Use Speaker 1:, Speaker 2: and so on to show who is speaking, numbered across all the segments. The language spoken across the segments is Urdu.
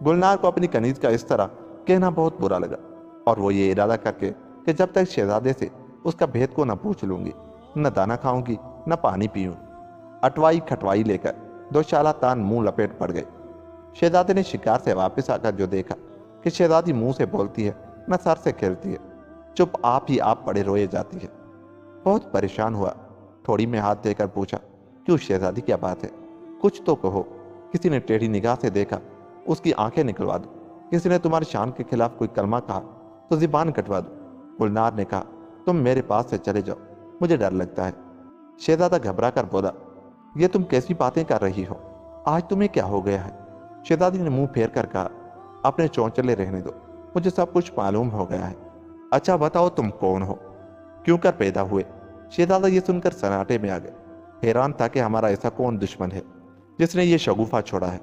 Speaker 1: گلنار کو اپنی کنیز کا اس طرح کہنا بہت برا لگا اور وہ یہ ارادہ کر کے کہ جب تک شہزادے سے اس کا بھید کو نہ پوچھ لوں گی نہ دانا کھاؤں گی نہ پانی پیوں، اٹوائی کھٹوائی لے کر دو شالہ تان منہ لپیٹ پڑ گئے۔ شہزادے نے شکار سے واپس آ کر جو دیکھا کہ شہزادی منہ سے بولتی ہے نہ سر سے کھیلتی ہے، چپ آپ ہی آپ پڑے روئے جاتی ہے، بہت پریشان ہوا۔ تھوڑی میں ہاتھ دے کر پوچھا، کیوں شہزادی کیا بات ہے؟ کچھ تو کہو۔ کسی نے ٹیڑھی نگاہ سے دیکھا اس کی آنکھیں نکلوا دو، کسی نے تمہاری شان کے خلاف کوئی کلمہ کہا تو زبان کٹوا دو۔ گلنار نے کہا، تم میرے پاس سے چلے جاؤ، مجھے ڈر لگتا ہے۔ شہزادہ گھبرا کر بولا، یہ تم کیسی باتیں کر رہی ہو؟ آج تمہیں کیا ہو گیا ہے؟ شہزادی نے منہ پھیر کر کہا، اپنے چونچلے رہنے دو، مجھے سب کچھ معلوم ہو گیا ہے۔ اچھا بتاؤ تم کون ہو، کیوں کر پیدا ہوئے؟ شہزادہ یہ سن کر سناٹے میں آ گئے، حیران تھا کہ ہمارا ایسا کون دشمن ہے جس نے یہ شگوفہ چھوڑا ہے۔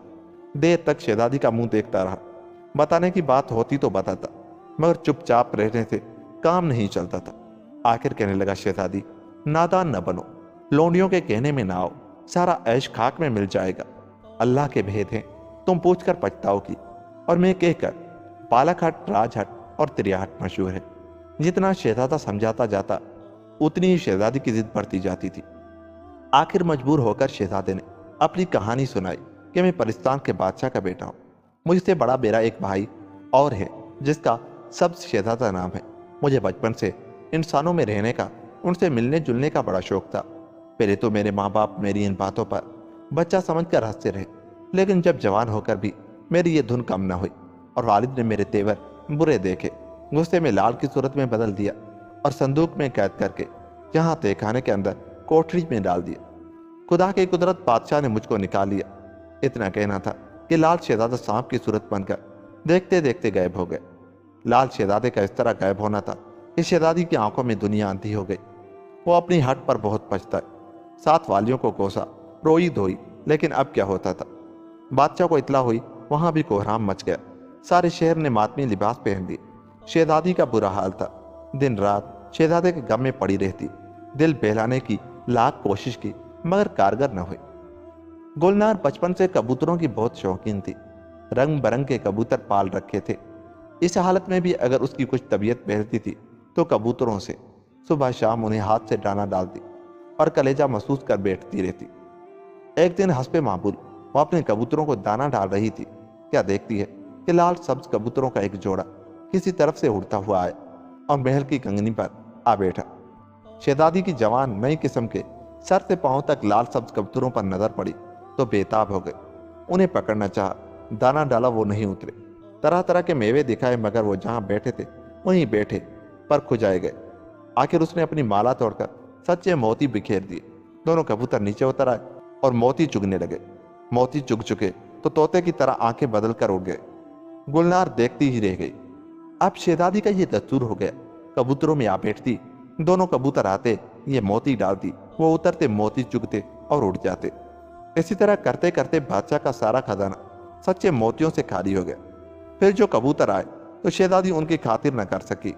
Speaker 1: دیر تک شہزادی کا منہ دیکھتا رہا، بتانے کی بات ہوتی تو بتاتا، مگر چپ چاپ رہنے سے کام نہیں چلتا تھا۔ آخر کہنے لگا، شہزادی نادان نہ بنو، لونڈیوں کے کہنے میں نہ آؤ، سارا عیش خاک میں مل جائے گا۔ اللہ کے بھید ہیں، تم پوچھ کر پچھتاؤ کی، اور میں کہہ کر پالک ہٹ، راج ہٹ اور تریا ہٹ مشہور ہے۔ جتنا شہزادہ سمجھاتا جاتا اتنی ہی شہزادی کی ضد بڑھتی جاتی تھی۔ آخر مجبور ہو کر شہزادے نے اپنی کہانی سنائی کہ میں پرستان کے بادشاہ کا بیٹا ہوں، مجھ سے بڑا میرا ایک بھائی اور ہے جس کا سبز شہزادہ نام ہے۔ مجھے بچپن سے انسانوں میں رہنے کا، ان سے ملنے جلنے کا بڑا شوق تھا۔ پہلے تو میرے ماں باپ میری ان باتوں پر بچہ سمجھ کر ہنستے رہے، لیکن جب جوان ہو کر بھی میری یہ دھن کم نہ ہوئی اور والد نے میرے تیور برے دیکھے، غصے میں لال کی صورت میں بدل دیا اور صندوق میں قید کر کے جہاں تہ خانے کے اندر کوٹھری میں ڈال دیا۔ خدا کی قدرت، بادشاہ نے مجھ کو نکال لیا۔ اتنا کہنا تھا کہ لال شہزادہ سانپ کی صورت بن کر دیکھتے دیکھتے غائب ہو گئے۔ لال شہزادے کا اس طرح غائب ہونا تھا کہ شہزادی کی آنکھوں میں دنیا اندھی ہو گئی۔ وہ اپنی ہٹ پر بہت پچھتا ہے، ساتھ والیوں کو کوسا، روئی دھوئی، لیکن اب کیا ہوتا تھا؟ بادشاہ کو اطلاع ہوئی، وہاں بھی کوہرام مچ گیا، سارے شہر نے ماتمی لباس پہن لیے۔ شہزادی کا برا حال تھا، دن رات شہزادے کے غم میں پڑی رہتی، دل بہلانے کی لاکھ کوشش کی مگر کارگر نہ ہوئی۔ گلنار بچپن سے کبوتروں کی بہت شوقین تھی، رنگ برنگ کے کبوتر پال رکھے تھے۔ اس حالت میں بھی اگر اس کی کچھ طبیعت بہلتی تھی تو کبوتروں سے صبح شام انہیں ہاتھ سے دانا ڈالتی اور کلیجہ محسوس کر بیٹھتی رہتی۔ ایک دن حسب معمول وہ اپنے کبوتروں کو دانا ڈال رہی تھی، کیا دیکھتی ہے کہ لال سبز کبوتروں کا ایک جوڑا کسی طرف سے اڑتا ہوا آئے اور محل کی کنگنی پر آ بیٹھا۔ شہزادی کی جوان نئی قسم کے سر سے پاؤں تک لال سبز کبوتروں پر نظر پڑی تو بے تاب ہو گئے۔ انہیں پکڑنا چاہا، دانا ڈالا، وہ نہیں اترے۔ طرح طرح کے میوے دکھائے مگر وہ جہاں بیٹھے تھے وہیں بیٹھے پر کھجائے گئے۔ آخر اس نے اپنی مالا توڑ کر سچے موتی بکھیر دیے۔ دونوں کبوتر نیچے اتر آئے اور موتی چگنے لگے۔ موتی چگ چکے تو طوطے کی طرح آنکھیں بدل کر اڑ گئے۔ گلنار دیکھتی ہی رہ گئی۔ اب شہزادی کا یہ دستور ہو گیا، کبوتروں میں آ بیٹھتی، دونوں کبوتر آتے، یہ موتی ڈالتی، وہ اترتے، موتی چگتے اور اڑ جاتے۔ اسی طرح کرتے کرتے بادشاہ کا سارا خزانہ سچے موتیوں سے خالی ہو گیا۔ پھر جو کبوتر آئے تو شہزادی ان کی خاطر نہ کر سکی،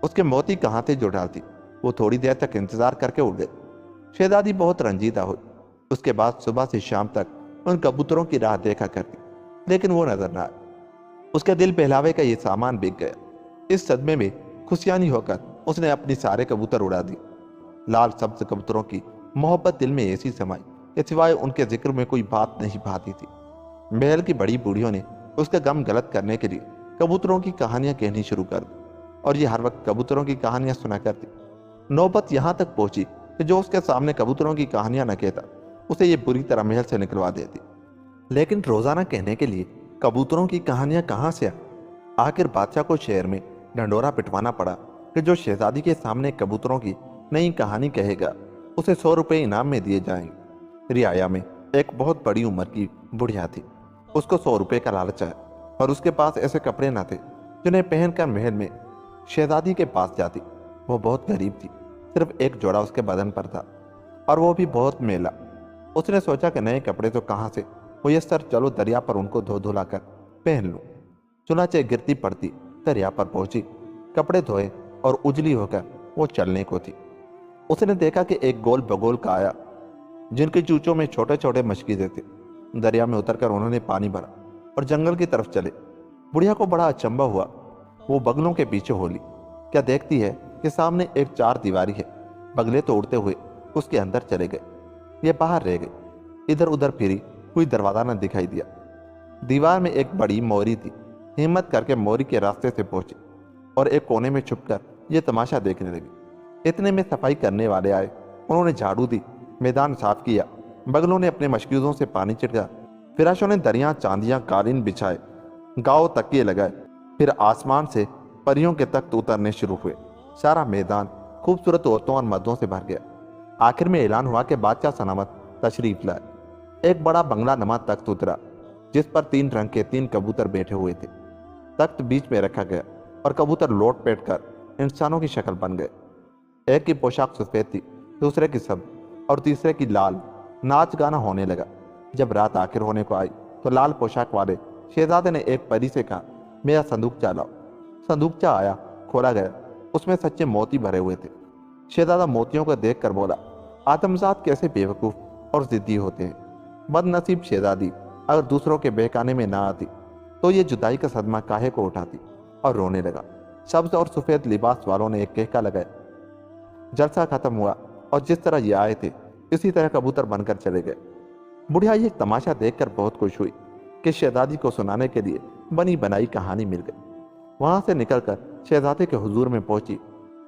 Speaker 1: اس کے موتی کہاں تھے جو ڈالتی؟ وہ تھوڑی دیر تک انتظار کر کے اڑ گئے۔ شہزادی بہت رنجیدہ ہوئی۔ اس کے بعد صبح سے شام تک ان کبوتروں کی راہ دیکھا کرتی، لیکن وہ نظر نہ آئے۔ اس کے دل بہلاوے کا یہ سامان بک گیا۔ اس صدمے میں خوشیانی ہو کر اس نے اپنی سارے کبوتر اڑا دی۔ لال سبز کبوتروں کی محبت دل میں ایسی سمائی کہ سوائے ان کے ذکر میں کوئی بات نہیں بھاتی تھی۔ محل کی بڑی بوڑھیوں نے اس کا غم غلط کرنے کے لیے کبوتروں کی کہانیاں کہنی شروع کر دی اور یہ ہر وقت کبوتروں کی کہانیاں سنا کرتی۔ نوبت یہاں تک پہنچی کہ جو اس کے سامنے کبوتروں کی کہانیاں نہ کہتا اسے یہ بری طرح محل سے نکلوا دیتی۔ لیکن روزانہ کہنے کے لیے کبوتروں کی کہانیاں کہاں سے آخر بادشاہ کو شہر میں ڈنڈورا پٹوانا پڑا کہ جو شہزادی کے سامنے کبوتروں کی نئی کہانی کہے گا اسے 100 روپے انعام میں دیے جائیں گے۔ رعایا میں ایک بہت بڑی عمر کی بڑھیا تھی، اس کو 100 روپے کا لالچ آیا اور اس کے پاس ایسے کپڑے نہ تھے جنہیں پہن کر محل میں شہزادی کے پاس جاتی۔ وہ بہت غریب تھی، صرف ایک جوڑا اس کے بدن پر تھا اور وہ بھی بہت میلا۔ اس نے سوچا کہ نئے کپڑے تو کہاں سے میسر، چلو دریا پر ان کو دھو دھلا کر پہن لوں۔ چنانچہ گرتی پڑتی دریا پر پہنچی، کپڑے دھوئے اور اجلی ہو کر وہ چلنے کو تھی۔ اس نے دیکھا کہ ایک گول بگول کا آیا جن کے چوچوں میں چھوٹے چھوٹے مشکیزیں تھے۔ دریا میں اتر کر انہوں نے پانی بھرا اور جنگل کی طرف چلے۔ بڑھیا کو بڑا اچنبھا ہوا۔ وہ بگلوں کے پیچھے ہو لی۔ کیا دیکھتی ہے کہ سامنے ایک چار دیواری ہے۔ بگلے تو اڑتے ہوئے اس کے اندر چلے گئے، یہ باہر رہ گئی۔ ادھر ادھر پھری، کوئی دروازہ نہ دکھائی دیا۔ دیوار میں ایک بڑی موری تھی۔ ہمت کر کے موری کے راستے سے پہنچی اور ایک کونے میں چھپ کر یہ تماشا دیکھنے لگی۔ اتنے میں صفائی کرنے والے آئے۔ انہوں نے جھاڑو دی، میدان صاف کیا، بگلوں نے اپنے مشکیزوں سے پانی چھڑکا، فراشوں نے دریاں چاندیاں قالین بچھائے، گاؤ تکیے لگائے، پھر آسمان سے پریوں کے تخت اترنے شروع ہوئے۔ سارا میدان خوبصورت عورتوں اور مردوں سے بھر گیا۔ آخر میں اعلان ہوا کہ بادشاہ سلامت تشریف لائے۔ ایک بڑا بنگلہ نما تخت اترا جس پر 3 رنگ کے 3 کبوتر بیٹھے ہوئے تھے۔ تخت بیچ میں رکھا گیا اور کبوتر لوٹ پیٹ کر انسانوں کی شکل بن گئے۔ ایک کی پوشاک سفید تھی، دوسرے کی سبز اور تیسرے کی لال۔ ناچ گانا ہونے لگا۔ جب رات آخر ہونے کو آئی تو لال پوشاک والے شہزادے نے ایک پری سے کہا، میرا صندوقچہ لاؤ۔ صندوقچہ آیا، کھولا گیا، اس میں سچے موتی بھرے ہوئے تھے۔ شہزادہ موتیوں کو دیکھ کر بولا، آدمزاد کیسے بیوقوف اور ضدی ہوتے ہیں۔ بد نصیب شہزادی، اگر دوسروں کے بہکانے میں نہ آتی تو یہ جدائی کا صدمہ کاہے کو اٹھاتی۔ اور رونے لگا۔ سبز اور سفید لباس والوں نے ایک کہکا لگایا۔ جلسہ ختم ہوا اور جس طرح یہ آئے تھے اسی طرح کبوتر بن کر چلے گئے۔ بڑھیا یہ تماشا دیکھ کر بہت خوش ہوئی کہ شہزادی کو سنانے کے لیے بنی بنائی کہانی مل گئی۔ وہاں سے نکل کر شہزادے کے حضور میں پہنچی۔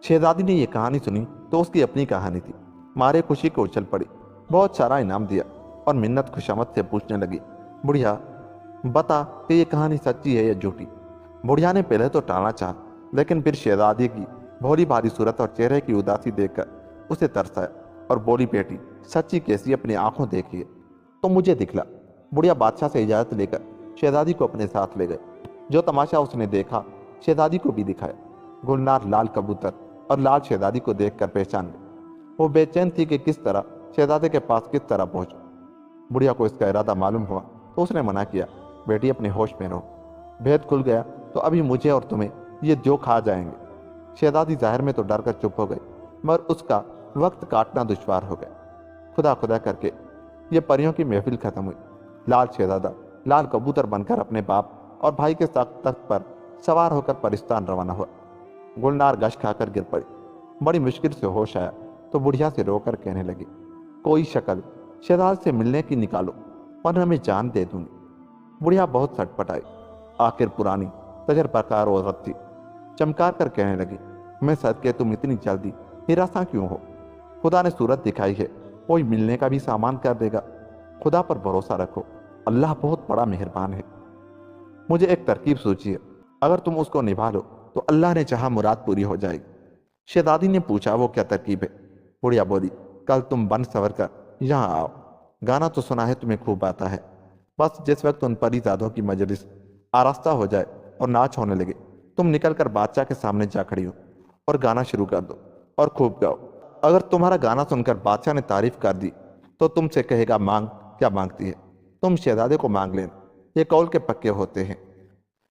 Speaker 1: شہزادی نے یہ کہانی سنی تو اس کی اپنی کہانی تھی۔ مارے خوشی کو اچھل پڑی، بہت سارا انعام دیا اور منت خوشامد سے پوچھنے لگی، بڑھیا بتا کہ یہ کہانی سچی ہے یا جھوٹی۔ بڑھیا نے پہلے تو ٹالنا چاہا، لیکن پھر شہزادی کی بھولی بھاری صورت اور چہرے کی اداسی دیکھ کر اسے ترس آیا اور بولی، بیٹی سچی کیسی اپنی آنکھوں دیکھی ہے تو مجھے دکھلا۔ بڑھیا بادشاہ سے اجازت لے کر شہزادی کو اپنے ساتھ لے گئے۔ جو تماشا اس نے دیکھا شہزادی کو بھی دکھایا۔ گلنار لال کبوتر اور لال شہزادی کو دیکھ کر پہچان گئی۔ وہ بے چین تھی کہ کس طرح شہزادے کے پاس کس طرح پہنچو۔ بڑھیا کو اس کا ارادہ معلوم ہوا تو اس نے منع کیا، بیٹی اپنے ہوش میں رہو، بھید کھل گیا تو ابھی مجھے اور تمہیں یہ جو کھا جائیں گے۔ شہزادی ظاہر میں تو ڈر کر چپ ہو گئی، مگر اس کا وقت کاٹنا دشوار ہو گیا۔ خدا خدا کر کے یہ پریوں کی محفل ختم ہوئی۔ لال شہزادہ لال کبوتر بن کر اپنے باپ اور بھائی کے ساتھ تخت پر سوار ہو کر پرستان روانہ ہوا۔ گلنار گش کھا کر گر پڑی۔ بڑی مشکل سے ہوش آیا تو بڑھیا سے رو کر کہنے لگی، کوئی شکل شہزادے سے ملنے کی نکالو ورنہ میں جان دے دوں گی۔ بڑھیا بہت سٹ پٹائی، آخر پرانی تجربہ کار عورت تھی، چمکار کر کہنے لگی، میں صدقے تم اتنی جلدی ہراساں کیوں ہو؟ خدا نے صورت دکھائی ہے، کوئی ملنے کا بھی سامان کر دے گا۔ خدا پر بھروسہ رکھو، اللہ بہت بڑا مہربان ہے۔ مجھے ایک ترکیب سوچی ہے، اگر تم اس کو نبھا لو تو اللہ نے چاہا مراد پوری ہو جائے گی۔ شہزادی نے پوچھا، وہ کیا ترکیب ہے؟ بڑھیا بولی، کل تم بن سور کر یہاں آؤ، گانا تو سنا ہے تمہیں خوب آتا ہے، بس جس وقت ان پری زادوں کی مجلس آراستہ ہو جائے اور ناچ ہونے لگے تم نکل کر بادشاہ کے سامنے جا کھڑی ہو اور گانا شروع کر دو اور خوب گاؤ۔ اگر تمہارا گانا سن کر بادشاہ نے تعریف کر دی تو تم سے کہے گا، مانگ کیا مانگتی ہے؟ تم شہزادے کو مانگ لینا، یہ قول کے پکے ہوتے ہیں،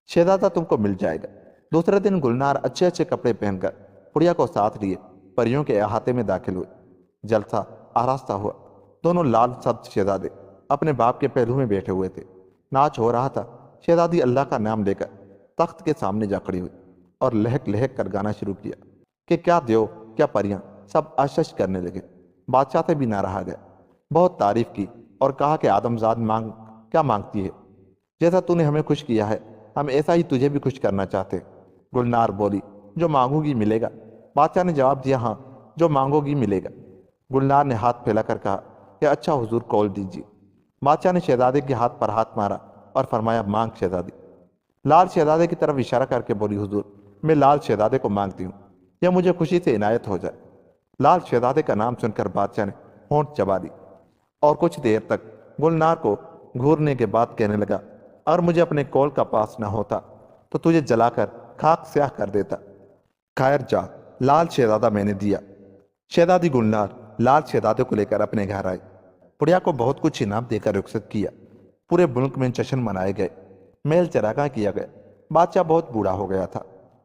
Speaker 1: شہزادہ تم کو مل جائے گا۔ دوسرے دن گلنار اچھے اچھے کپڑے پہن کر بڑھیا کو ساتھ لیے پریوں کے احاطے میں داخل ہوئے۔ جلسہ آراستہ ہوا۔ دونوں لال سبز شہزادے اپنے باپ کے پہلو میں بیٹھے ہوئے تھے۔ ناچ ہو رہا تھا۔ شہزادی اللہ کا نام لے کر تخت کے سامنے جا کھڑی ہوئی اور لہک لہک کر گانا شروع کیا کہ کیا دیو کیا پریاں، سب آشش کرنے لگے۔ بادشاہ سے بھی نہ رہا گیا، بہت تعریف کی اور کہا کہ آدمزاد مانگ کیا مانگتی ہے؟ جیسا تو نے ہمیں خوش کیا ہے ہم ایسا ہی تجھے بھی خوش کرنا چاہتے۔ گلنار بولی، جو مانگو گی ملے گا۔ بادشاہ نے جواب دیا، ہاں جو مانگو گی ملے گا۔ گلنار نے ہاتھ پھیلا کر کہا کہ اچھا حضور قول دیجیے۔ بادشاہ نے شہزادے کے ہاتھ پر ہاتھ مارا اور فرمایا، مانگ شہزادی۔ لال شہزادے کی طرف اشارہ کر کے بولی، حضور میں لال شہزادے کو مانگتی ہوں، یا مجھے خوشی سے عنایت ہو جائے۔ لال شہزادے کا نام سن کر بادشاہ نے ہونٹ چبا دی اور کچھ دیر تک گلنار کو گھورنے کے بعد کہنے لگا، اگر مجھے اپنے کول کا پاس نہ ہوتا تو تجھے جلا کر خاک سیاہ کر دیتا۔ خیر جا، لال شہزادہ میں نے دیا۔ شہزادی گلنار لال شہزادے کو لے کر اپنے گھر آئی۔ بڑھیا کو بہت کچھ انعام دے کر رخصت کیا۔ پورے ملک میں جشن منائے گئے، محل چراگاہ کیا گیا۔ بادشاہ بہت بوڑھا ہو گیا تھا۔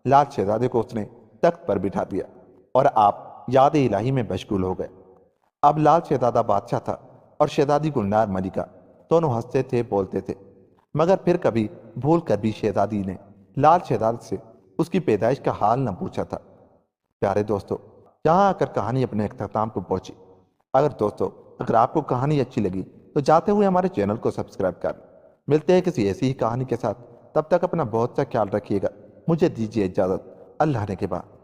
Speaker 1: لال شہزادے کو اس نے تخت پر بٹھا دیا اور آپ یاد الہی میں مشغول ہو گئے۔ اب لال شہزادہ بادشاہ تھا اور شہزادی گلنار ملکہ، دونوں ہنستے تھے، بولتے تھے، مگر پھر کبھی بھول کر بھی شہزادی نے لال شہزاد سے اس کی پیدائش کا حال نہ پوچھا تھا۔ پیارے دوستو، یہاں آ کر کہانی اپنے اختتام کو پہنچی۔ اگر آپ کو کہانی اچھی لگی تو جاتے ہوئے ہمارے چینل کو سبسکرائب کر ملتے ہیں کسی ایسی ہی کہانی کے ساتھ۔ تب تک اپنا بہت سا خیال رکھیے گا۔ مجھے دیجیے اجازت۔ اللہ نے کے بعد۔